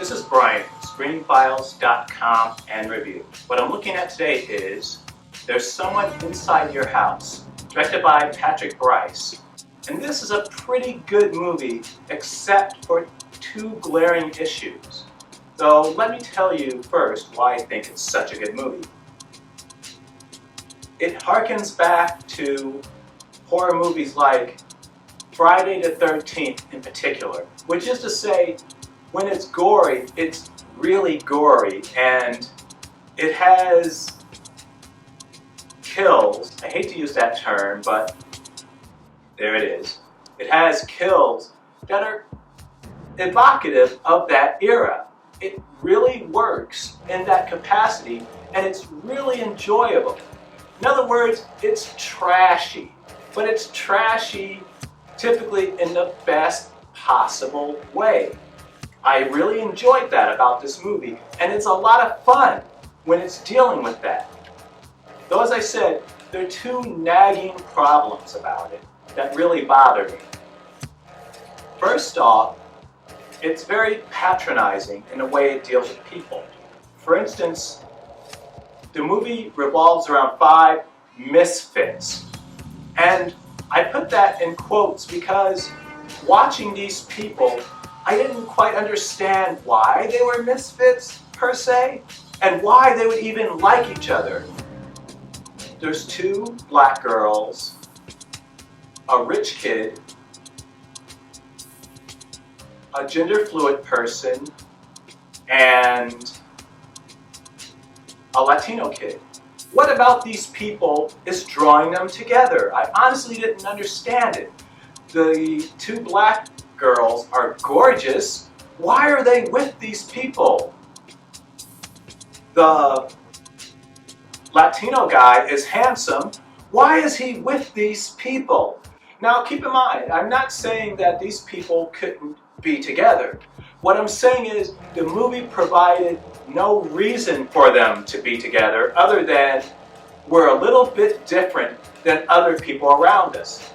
This is Brian, screenfiles.com and review. What I'm looking at today is There's Someone Inside Your House, directed by Patrick Bryce. And this is a pretty good movie, except for two glaring issues. So let me tell you first why I think it's such a good movie. It harkens back to horror movies like Friday the 13th in particular, which is to say, when it's gory, it's really gory, and it has kills. I hate to use that term, but there it is. It has kills that are evocative of that era. It really works in that capacity, and it's really enjoyable. In other words, it's trashy, but it's trashy typically in the best possible way. I really enjoyed that about this movie, and it's a lot of fun when it's dealing with that. Though, as I said, there are two nagging problems about it that really bother me. First off, it's very patronizing in the way it deals with people. For instance, the movie revolves around 5 misfits. And I put that in quotes because watching these people, I didn't quite understand why they were misfits, per se, and why they would even like each other. There's 2 black girls, a rich kid, a gender fluid person, and a Latino kid. What about these people is drawing them together? I honestly didn't understand it. The 2 black girls are gorgeous. Why are they with these people? The Latino guy is handsome. Why is he with these people? Now keep in mind, I'm not saying that these people couldn't be together. What I'm saying is the movie provided no reason for them to be together other than we're a little bit different than other people around us.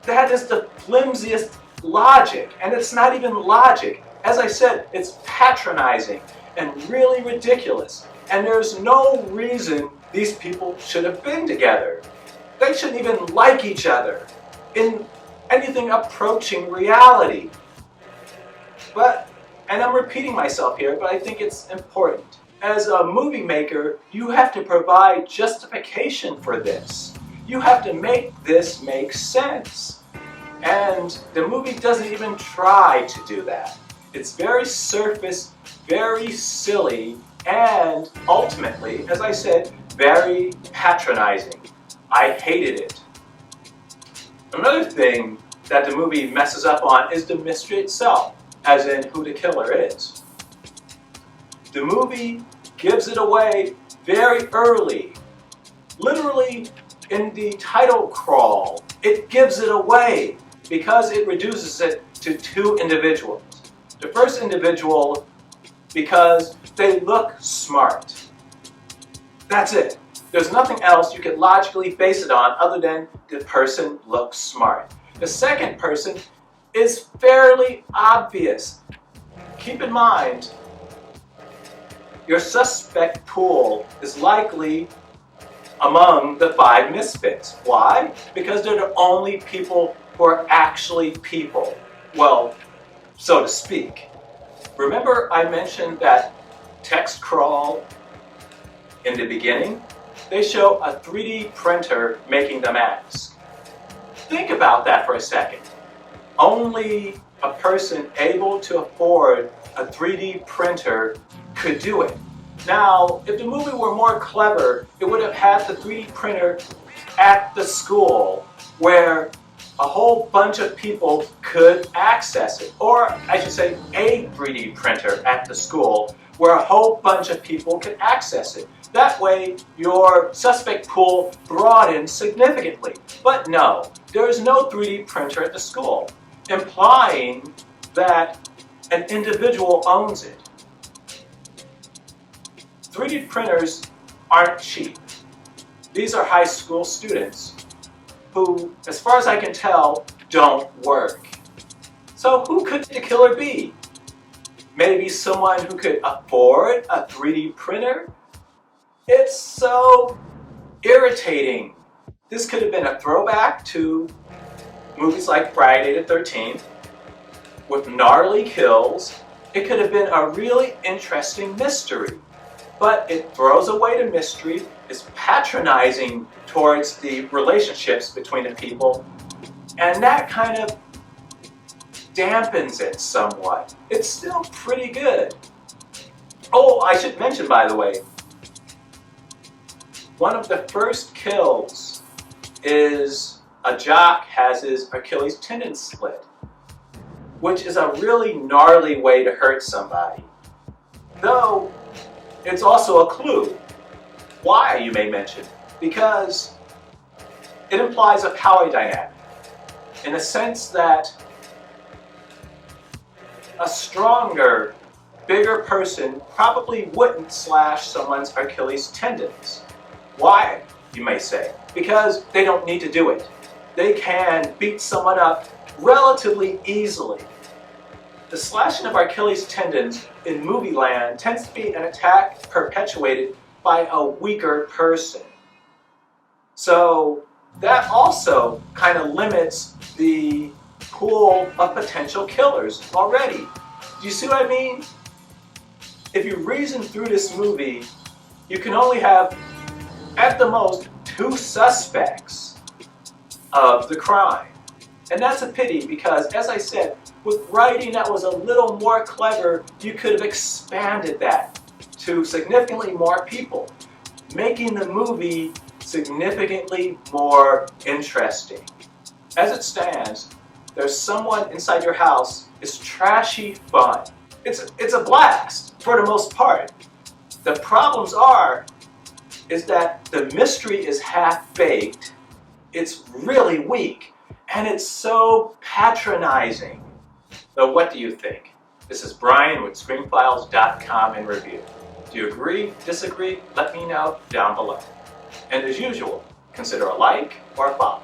That is the flimsiest logic, and it's not even logic. As I said, it's patronizing and really ridiculous, and there's no reason these people should have been together. They shouldn't even like each other in anything approaching reality. And I'm repeating myself here, but I think it's important. As a movie maker, you have to provide justification for this. You have to make this make sense. And the movie doesn't even try to do that. It's very surface, very silly, and ultimately, as I said, very patronizing. I hated it. Another thing that the movie messes up on is the mystery itself, as in who the killer is. The movie gives it away very early. Literally in the title crawl, it gives it away because it reduces it to 2 individuals. The first individual because they look smart. That's it. There's nothing else you could logically base it on other than the person looks smart. The second person is fairly obvious. Keep in mind, your suspect pool is likely among the 5 misfits. Why? Because they're the only people who are actually people. Well, so to speak. Remember I mentioned that text crawl in the beginning? They show a 3D printer making the mask. Think about that for a second. Only a person able to afford a 3D printer could do it. Now, if the movie were more clever, it would have had the 3D printer at the school where a whole bunch of people could access it. Or, I should say, a 3D printer at the school where a whole bunch of people could access it. That way, your suspect pool broadens significantly. But no, there is no 3D printer at the school, implying that an individual owns it. 3D printers aren't cheap. These are high school students who, as far as I can tell, don't work. So who could the killer be? maybe someone who could afford a 3D printer. It's so irritating. This could have been a throwback to movies like Friday the 13th with gnarly kills. It could have been a really interesting mystery, but it throws away the mystery, is patronizing towards the relationships between the people, and that kind of dampens it somewhat. It's still pretty good. Oh, I should mention, by the way, one of the first kills is a jock has his Achilles tendon split, which is a really gnarly way to hurt somebody. Though, it's also a clue. Why, you may mention? Because it implies a power dynamic, in the sense that a stronger, bigger person probably wouldn't slash someone's Achilles tendons. Why, you may say? Because they don't need to do it. They can beat someone up relatively easily. The slashing of Achilles tendons in movie land tends to be an attack perpetuated by a weaker person. So that also kind of limits the pool of potential killers already. Do you see what I mean? If you reason through this movie, you can only have, at the most, 2 suspects of the crime. And that's a pity because, as I said, with writing that was a little more clever, you could have expanded that to significantly more people, making the movie significantly more interesting. As it stands, there's someone inside your house is trashy fun. It's a blast for the most part. The problems is that the mystery is half-baked, it's really weak, and it's so patronizing. So what do you think? This is Brian with ScreenFiles.com in review. Do you agree, disagree? Let me know down below. And as usual, consider a like or a follow.